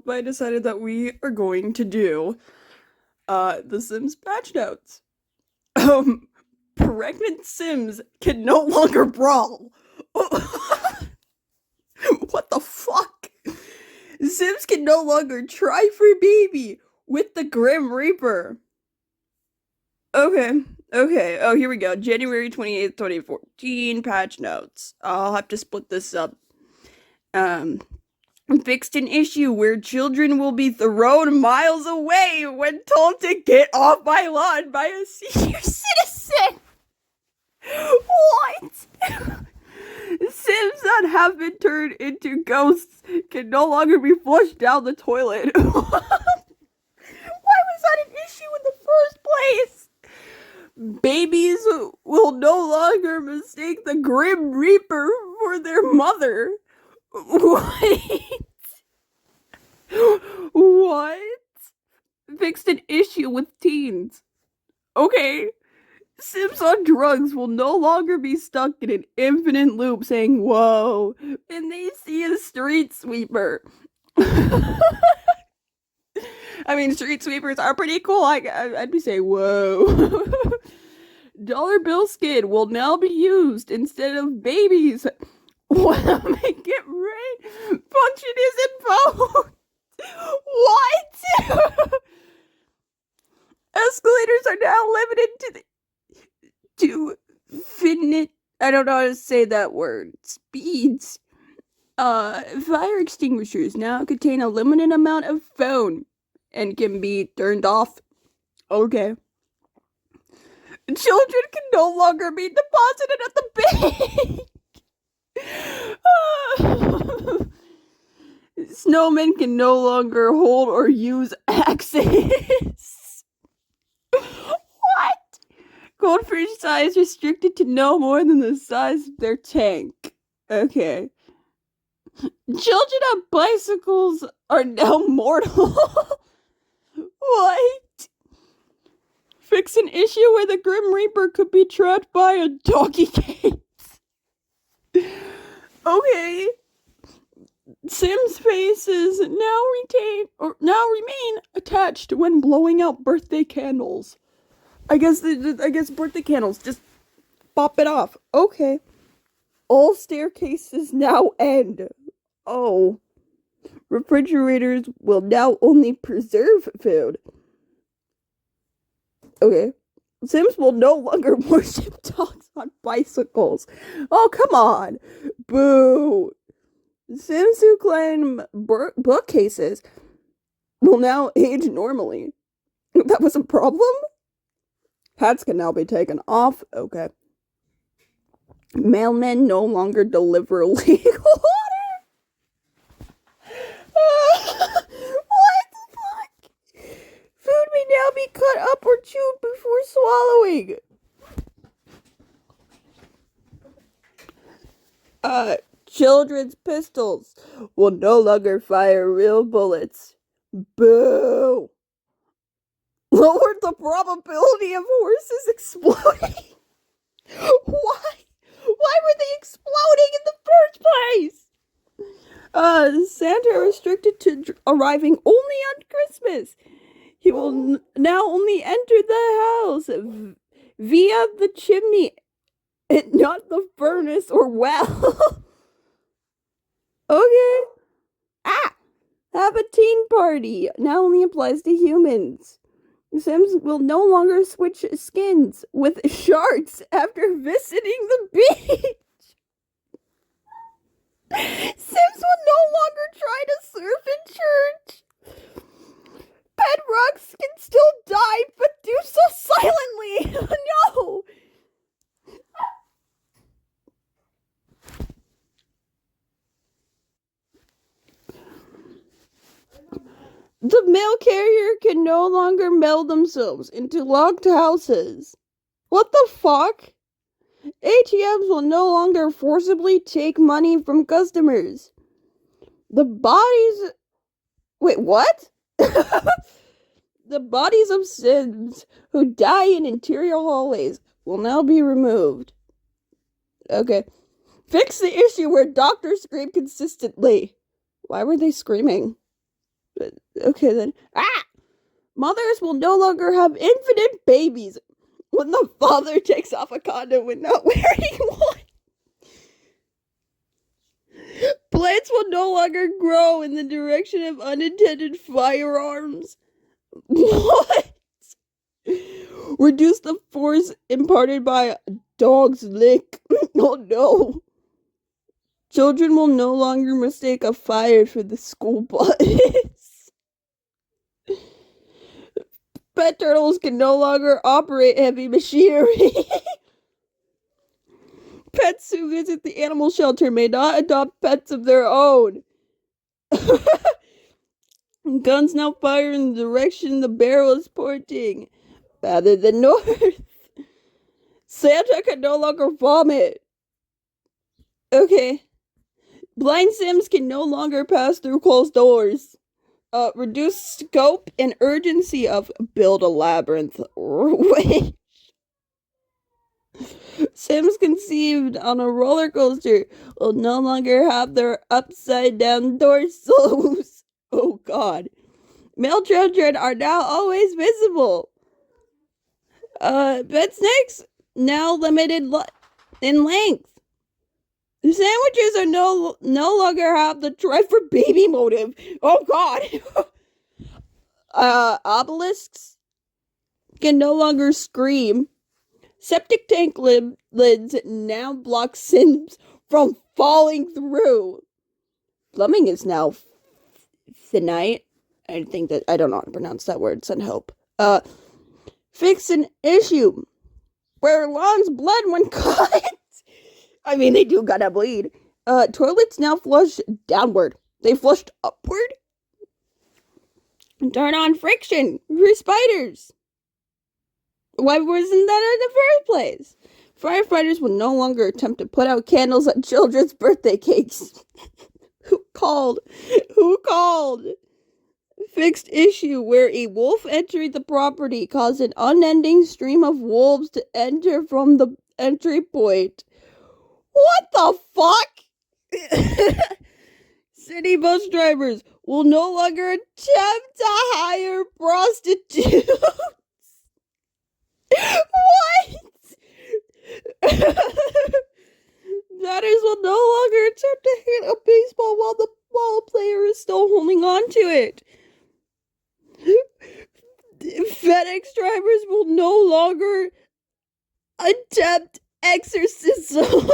I decided that we are going to do the Sims patch notes. Um Pregnant Sims can no longer brawl. What the fuck? Sims can no longer try for baby with the Grim Reaper. Okay. Okay. Oh, here we go. January 28th, 2014 patch notes. I'll have to split this up. Um Fixed an issue where children will be thrown miles away when told to get off my lawn by a senior citizen. What? Sims that have been turned into ghosts can no longer be flushed down the toilet. Why was that an issue in the first place? Babies will no longer mistake the Grim Reaper for their mother. What? What? Fixed an issue with teens. Okay. Sims on drugs will no longer be stuck in an infinite loop saying, whoa, and they see a street sweeper. I mean, street sweepers are pretty cool. I'd be saying, whoa. Dollar bill skid will now be used instead of babies. What? Make it rain function is invoked. What? Escalators are now limited to finite. I don't know how to say that word. Speeds. Fire extinguishers now contain a limited amount of foam and can be turned off. Okay. Children can no longer be deposited at the bank. Snowmen can no longer hold or use axes. What? Goldfish size restricted to no more than the size of their tank. Okay. Children on bicycles are now mortal. What? Fix an issue where the Grim Reaper could be trapped by a doggy cage. Okay. Sims faces now remain attached when blowing out birthday candles. I guess birthday candles just pop it off. Okay. All staircases now end. Oh. Refrigerators will now only preserve food. Okay. Sims will no longer worship dogs on bicycles. Oh, come on. Boo. Sims who climb bookcases will now age normally. That was a problem? Hats can now be taken off. Okay. Mailmen no longer deliver legal order. What the fuck? Food may now be cut up or chewed before swallowing. Children's pistols will no longer fire real bullets. Boo! Lowered the probability of horses exploding. Why? Why were they exploding in the first place? Santa restricted to arriving only on Christmas. He will now only enter the house via the chimney and not the furnace or well. Okay. Have a teen party. Now only applies to humans. Sims will no longer switch skins with sharks after visiting the beach. Sims will no longer try to surf in church. Pet rocks can still die, but do so silently. No. The mail carrier can no longer mail themselves into locked houses. What the fuck? ATMs will no longer forcibly take money from customers. The bodies... Wait, what? The bodies of Sims who die in interior hallways will now be removed. Okay. Fix the issue where doctors scream consistently. Why were they screaming? Okay then. Ah! Mothers will no longer have infinite babies when the father takes off a condom when not wearing one. Plants will no longer grow in the direction of unintended firearms. What? Reduce the force imparted by a dog's lick. Oh no. Children will no longer mistake a fire for the school bus. Pet turtles can no longer operate heavy machinery. Pets who visit the animal shelter may not adopt pets of their own. Guns now fire in the direction the barrel is pointing, rather than north. Santa can no longer vomit. Okay. Blind Sims can no longer pass through closed doors. Reduce scope and urgency of build a labyrinth. Wait. Sims conceived on a roller coaster will no longer have their upside down torsos. Oh god. Male children are now always visible. Pet snakes now limited in length. Sandwiches are no longer have the try for baby motive. Oh god. Obelisks can no longer scream. Septic tank lids now block Sims from falling through. Plumbing is now finite. I don't know how to pronounce that word. Send help. Fix an issue where lawns bled when cut. I mean, they do gotta bleed. Toilets now flush downward. They flushed upward. Turn on friction for spiders. Why wasn't that in the first place? Firefighters will no longer attempt to put out candles at children's birthday cakes. Who called? Fixed issue where a wolf entered the property caused an unending stream of wolves to enter from the entry point. What the fuck? City bus drivers will no longer attempt to hire prostitutes. What? Batters will no longer attempt to hit a baseball while the ball player is still holding on to it. FedEx drivers will no longer attempt exorcisms.